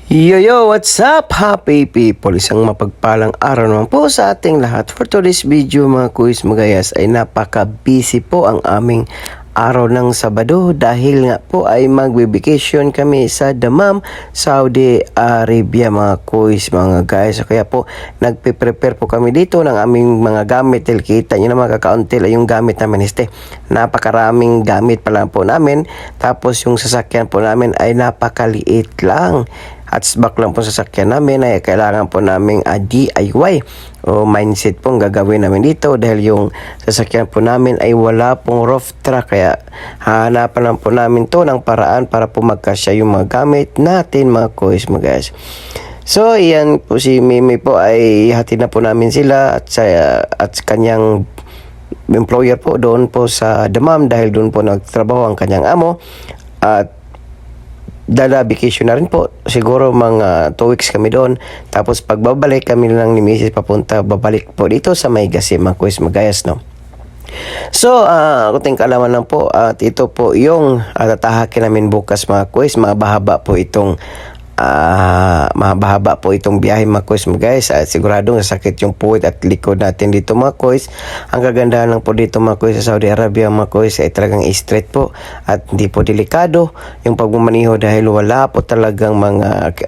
Yo, what's up, happy people? Isang mapagpalang araw naman po sa ating lahat. For today's video mga kuis magayas ay napaka-busy po ang aming araw ng Sabado dahil nga po ay magbe-vacation kami sa Dammam, Saudi Arabia mga kuis mga guys. So, kaya po nagpe-prepare po kami dito ng aming mga gamit. Dahil kita nyo na mga kakaunti lang yung gamit namin. Napakaraming gamit pa lang po namin. Tapos yung sasakyan po namin ay napakaliit lang. Hatchback lang po sa sasakyan namin ay kailangan po namin DIY o mindset pong gagawin namin dito dahil yung sasakyan po namin ay wala pong roof truck kaya hahanapan lang po namin to ng paraan para po magkasya yung mga gamit natin mga kuis mga guys. So yan po si Mimi po ay hatid na po namin sila at kanyang employer po doon po sa Dammam dahil doon po nagtrabaho ang kanyang amo at vacation na rin po. Siguro mga 2 weeks kami doon. Tapos pagbabalik kami lang ni Mrs. papunta, babalik po dito sa Maygasim, mga kuis magayas, no? So, kunting kaalaman lang po at ito po yung tatahakin namin bukas mga kuis. Mahaba po itong biyahe mga kuis mga guys at siguradong sasakit yung puwit at likod natin dito mga kuis. Ang kagandahan lang po dito mga kuis sa Saudi Arabia mga kuis ay talagang straight po at hindi po delikado yung pagmamaniho dahil wala po talagang mga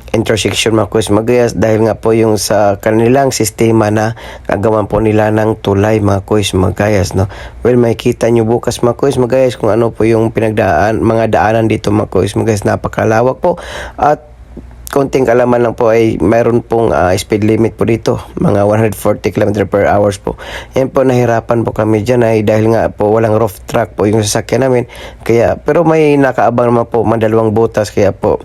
intersection mga kuis mga guys dahil nga po yung sa kanilang sistema na gagawan po nila ng tulay mga kuis mga guys, no? Well, makikita nyo bukas mga kuis mga guys kung ano po yung mga daanan dito mga kuis mga guys. Napakalawak po at konting kalaman lang po ay mayroon pong speed limit po dito, mga 140 km per hours po. Yan po, nahirapan po kami dyan ay dahil nga po walang roof truck po yung sasakyan namin. Kaya, pero may nakaabang naman po, madalawang butas, kaya po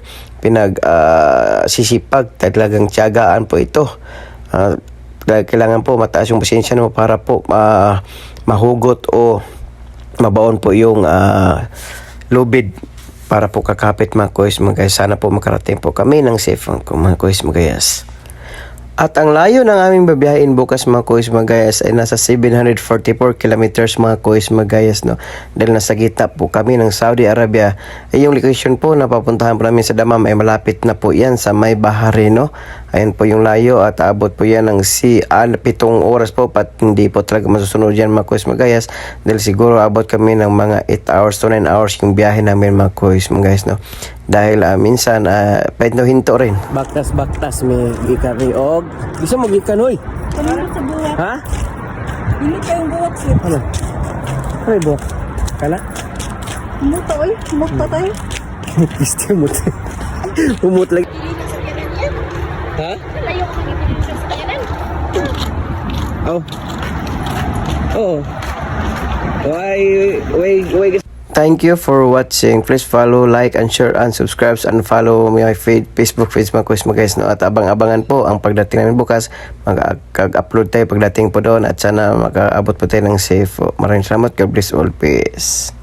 sisipag, talagang tiyagaan po ito. Kailangan po mataas yung pasensya mo para po mahugot o mabaon po yung lubid para po kakapit mga kuis mga guys. Sana po makarating po kami ng safe mga kuis mga guys. At ang layo ng aming babiyahin bukas mga kuis mga guys ay nasa 744 kilometers mga kuis mga guys, no? Dahil nasa gitna po kami ng Saudi Arabia. Yung location po na papuntahan po namin sa Dammam ay malapit na po yan sa may Bahrain, no? Ayan po yung layo at abot po yan ng 7 oras po pat hindi po talaga masusunod yan mga kuis mga guys dahil siguro abot kami ng mga 8 hours to 9 hours yung biyahe namin mga kuis mga guys, no? Dahil minsan pwede no hinto rin. Baktas may gikan rin og gusto mo gikan hoy. Kanina sa buwak. Ha? Hindi kayong buwak sir. Ano? Ay buwak. Kala? Muta oy. Muta tayo. Gusto mo. Umut lagi. Ha? Layo ko ng sa sakyanan. Oh. Oh. Why Thank you for watching. Please follow, like, and share, and subscribe, and follow my Facebook page mga kuis mga guys, no? At abang-abangan po ang pagdating namin bukas. Mag-upload tayo pagdating po doon at sana makaabot po tayo ng safe. Maraming salamat. God bless all. Peace.